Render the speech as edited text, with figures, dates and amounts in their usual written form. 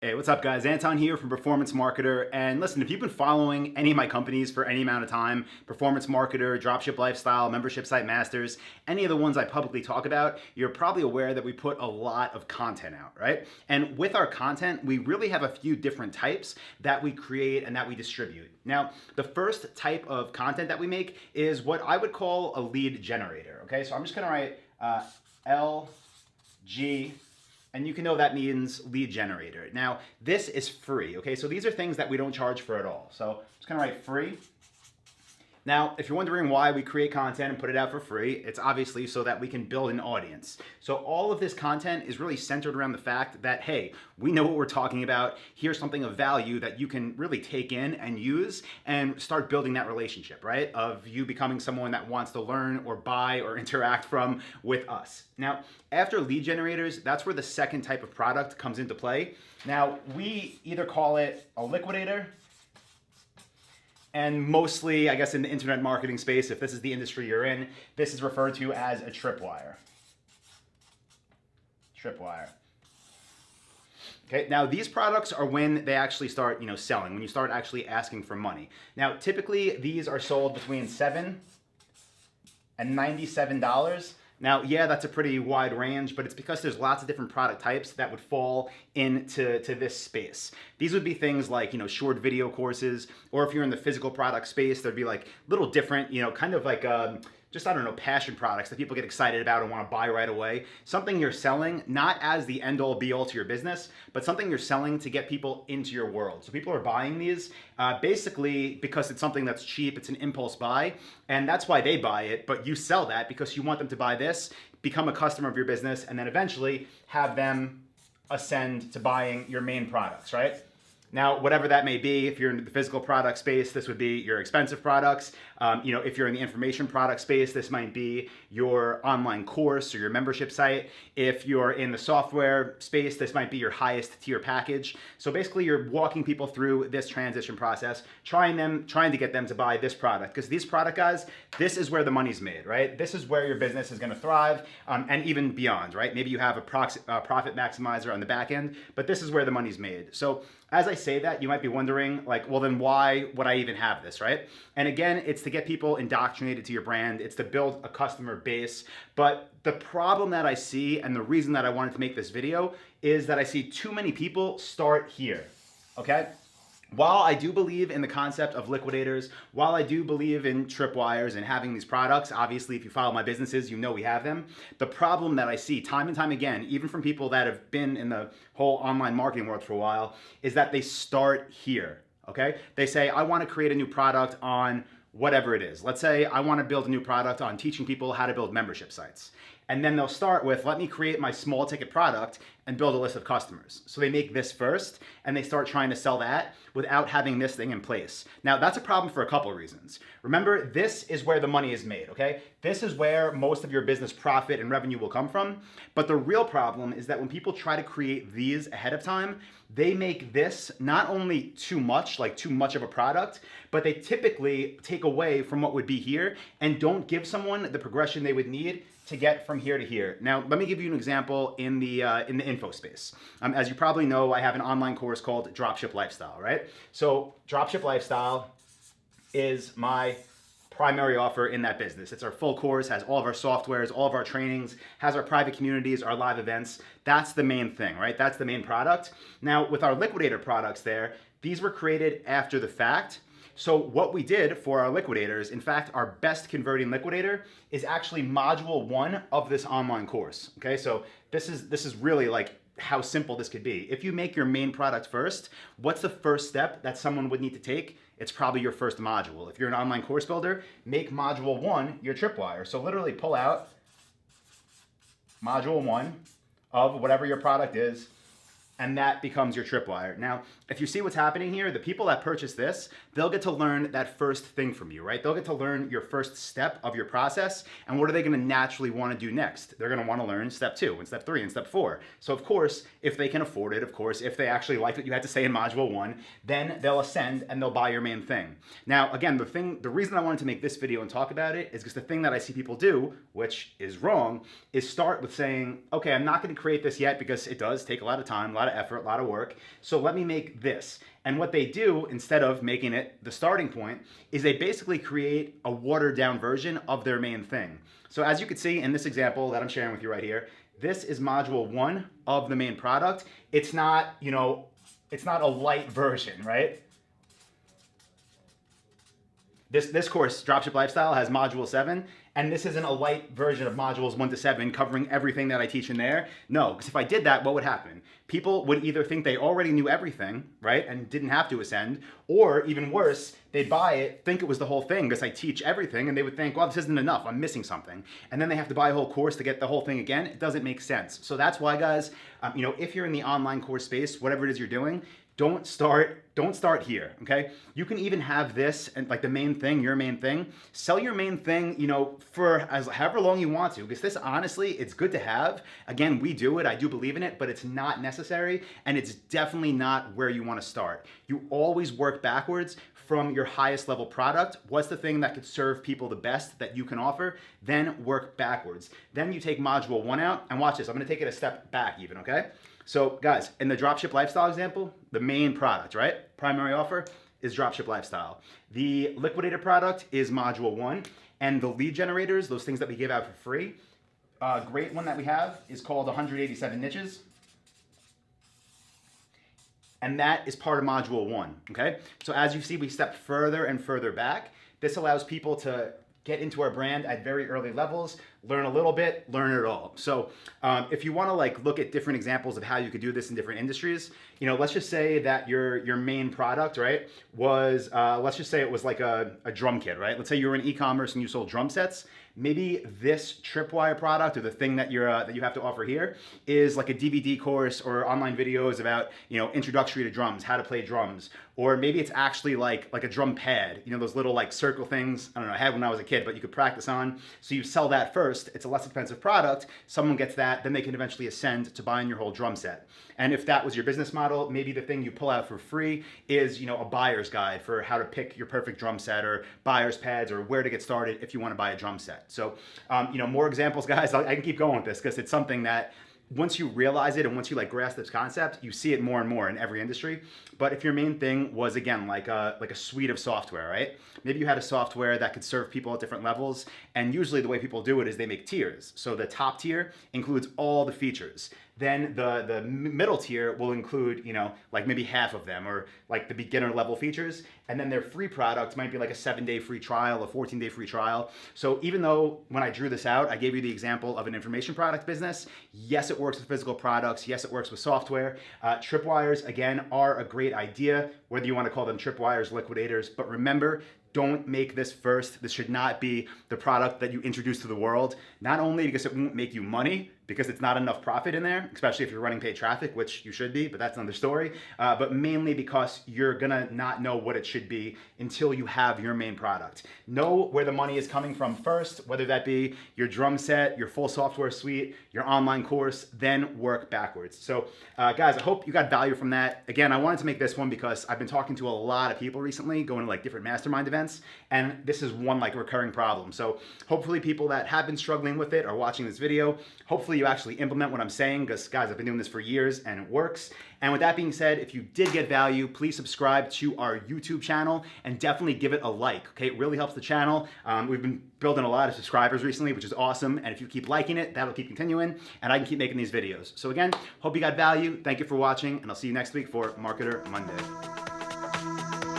Hey, what's up guys? Anton here from Performance Marketer. And listen, if you've been following any of my companies for any amount of time, Performance Marketer, Dropship Lifestyle, Membership Site Masters, any of the ones I publicly talk about, you're probably aware that we put a lot of content out, right? And with our content, we really have a few different types that we create and that we distribute. Now, the first type of content that we make is what I would call a lead generator, okay? So I'm just gonna write LG, and you can know that means lead generator. Now, this is free, okay? So these are things that we don't charge for at all. So I'm just gonna write free. Now, if you're wondering why we create content and put it out for free, it's obviously so that we can build an audience. So all of this content is really centered around the fact that, hey, we know what we're talking about. Here's something of value that you can really take in and use and start building that relationship, right? Of you becoming someone that wants to learn or buy or interact with us. Now, after lead generators, that's where the second type of product comes into play. Now, we either call it a liquidator, and mostly, I guess in the internet marketing space, if this is the industry you're in, this is referred to as a tripwire. Tripwire. Okay, now these products are when they actually start, selling, when you start actually asking for money. Now, typically these are sold between $7 and $97. Now, yeah, that's a pretty wide range, but it's because there's lots of different product types that would fall into this space. These would be things like, short video courses, or if you're in the physical product space, there'd be like little different, kind of like just, I don't know, passion products that people get excited about and want to buy right away. Something you're selling, not as the end all be all to your business, but something you're selling to get people into your world. So people are buying these basically because it's something that's cheap, it's an impulse buy, and that's why they buy it, but you sell that because you want them to buy this, become a customer of your business, and then eventually have them ascend to buying your main products, right? Now, whatever that may be, if you're in the physical product space, this would be your expensive products. If you're in the information product space, this might be your online course or your membership site. If you're in the software space, this might be your highest tier package. So basically, you're walking people through this transition process, trying to get them to buy this product. Because these product guys, this is where the money's made, right? This is where your business is going to thrive, and even beyond, right? Maybe you have a profit maximizer on the back end, but this is where the money's made. So as I say that, you might be wondering, like, well, then why would I even have this, right? And again, it's to get people indoctrinated to your brand. It's to build a customer base. But the problem that I see, and the reason that I wanted to make this video, is that I see too many people start here, okay? While I do believe in the concept of liquidators, while I do believe in tripwires and having these products, obviously if you follow my businesses, you know we have them. The problem that I see time and time again, even from people that have been in the whole online marketing world for a while, is that they start here, okay? They say, I want to create a new product on whatever it is. Let's say I want to build a new product on teaching people how to build membership sites. And then they'll start with, let me create my small ticket product and build a list of customers. So they make this first and they start trying to sell that without having this thing in place. Now that's a problem for a couple of reasons. Remember, this is where the money is made, okay? This is where most of your business profit and revenue will come from. But the real problem is that when people try to create these ahead of time, they make this not only too much, like too much of a product, but they typically take away from what would be here and don't give someone the progression they would need to get from here to here. Now, let me give you an example in the info space. As you probably know, I have an online course called Dropship Lifestyle, right? So Dropship Lifestyle is my primary offer in that business. It's our full course, has all of our softwares, all of our trainings, has our private communities, our live events. That's the main thing, right? That's the main product. Now, with our liquidator products there, these were created after the fact. So what we did for our liquidators, in fact, our best converting liquidator is actually module 1 of this online course, okay? So this is really like how simple this could be. If you make your main product first, what's the first step that someone would need to take? It's probably your first module. If you're an online course builder, make module 1 your tripwire. So literally pull out module 1 of whatever your product is, and that becomes your tripwire. Now, if you see what's happening here, the people that purchase this, they'll get to learn that first thing from you, right? They'll get to learn your first step of your process, and what are they gonna naturally wanna do next? They're gonna wanna learn step 2, and step 3, and step 4. So of course, if they can afford it, of course, if they actually like what you had to say in module 1, then they'll ascend and they'll buy your main thing. Now, again, the reason I wanted to make this video and talk about it is because the thing that I see people do, which is wrong, is start with saying, okay, I'm not gonna create this yet because it does take a lot of time, a lot lot of effort, a lot of work. So let me make this. And what they do, instead of making it the starting point, is they basically create a watered down version of their main thing. So as you can see in this example that I'm sharing with you right here, this is module 1 of the main product. It's not, you know, it's not a light version, right? This course, Dropship Lifestyle, has module 7, and this isn't a light version of modules 1 to 7 covering everything that I teach in there. No, because if I did that, what would happen? People would either think they already knew everything, right, and didn't have to ascend, or even worse, they'd buy it, think it was the whole thing because I teach everything, and they would think, well, this isn't enough, I'm missing something. And then they have to buy a whole course to get the whole thing again. It doesn't make sense. So that's why, guys, you know, if you're in the online course space, whatever it is you're doing, don't start here, okay? You can even have this and like the main thing, your main thing. Sell your main thing, you know, for however long you want to, because this, honestly, it's good to have. Again, we do it, I do believe in it, but it's not necessary, and it's definitely not where you want to start. You always work backwards from your highest level product. What's the thing that could serve people the best that you can offer? Then work backwards. Then you take module 1 out, and watch this. I'm gonna take it a step back even, okay? So guys, in the Dropship Lifestyle example, the main product, right? Primary offer is Dropship Lifestyle. The liquidator product is module 1, and the lead generators, those things that we give out for free, a great one that we have is called 187 niches. And that is part of module 1, okay? So as you see, we step further and further back. This allows people to get into our brand at very early levels, learn a little bit, learn it all. So if you wanna like look at different examples of how you could do this in different industries, you know, let's just say that your main product, right, was, let's just say it was like a drum kit, right? Let's say you were in e-commerce and you sold drum sets. Maybe this Tripwire product, or the thing that you have to offer here, is like a DVD course or online videos about, you know, introductory to drums, how to play drums. Or maybe it's actually like a drum pad, you know, those little like circle things. I don't know, I had when I was a kid, but you could practice on. So you sell that first. It's a less expensive product. Someone gets that, then they can eventually ascend to buying your whole drum set. And if that was your business model, maybe the thing you pull out for free is, you know, a buyer's guide for how to pick your perfect drum set, or buyer's pads, or where to get started if you want to buy a drum set. So, you know, more examples, guys. I can keep going with this because it's something that once you realize it and once you like grasp this concept, you see it more and more in every industry. But if your main thing was, again, like a suite of software, right? Maybe you had a software that could serve people at different levels, and usually the way people do it is they make tiers. So the top tier includes all the features. Then the middle tier will include, you know, like maybe half of them, or like the beginner level features. And then their free product might be like a 7-day free trial, a 14-day free trial. So even though when I drew this out, I gave you the example of an information product business, yes, it works with physical products. Yes, it works with software. Tripwires, again, are a great idea, whether you want to call them tripwires, liquidators. But remember, don't make this first. This should not be the product that you introduce to the world, not only because it won't make you money, because it's not enough profit in there, especially if you're running paid traffic, which you should be, but that's another story. But mainly because you're gonna not know what it should be until you have your main product. Know where the money is coming from first, whether that be your drum set, your full software suite, your online course, then work backwards. So guys, I hope you got value from that. Again, I wanted to make this one because I've been talking to a lot of people recently, going to like different mastermind events, and this is one like recurring problem. So hopefully people that have been struggling with it are watching this video. Hopefully you actually implement what I'm saying, because guys, I've been doing this for years and it works. And with that being said, if you did get value, please subscribe to our YouTube channel and definitely give it a like, okay? It really helps the channel. We've been building a lot of subscribers recently, which is awesome. And if you keep liking it, that'll keep continuing and I can keep making these videos. So again, hope you got value. Thank you for watching, and I'll see you next week for Marketer Monday.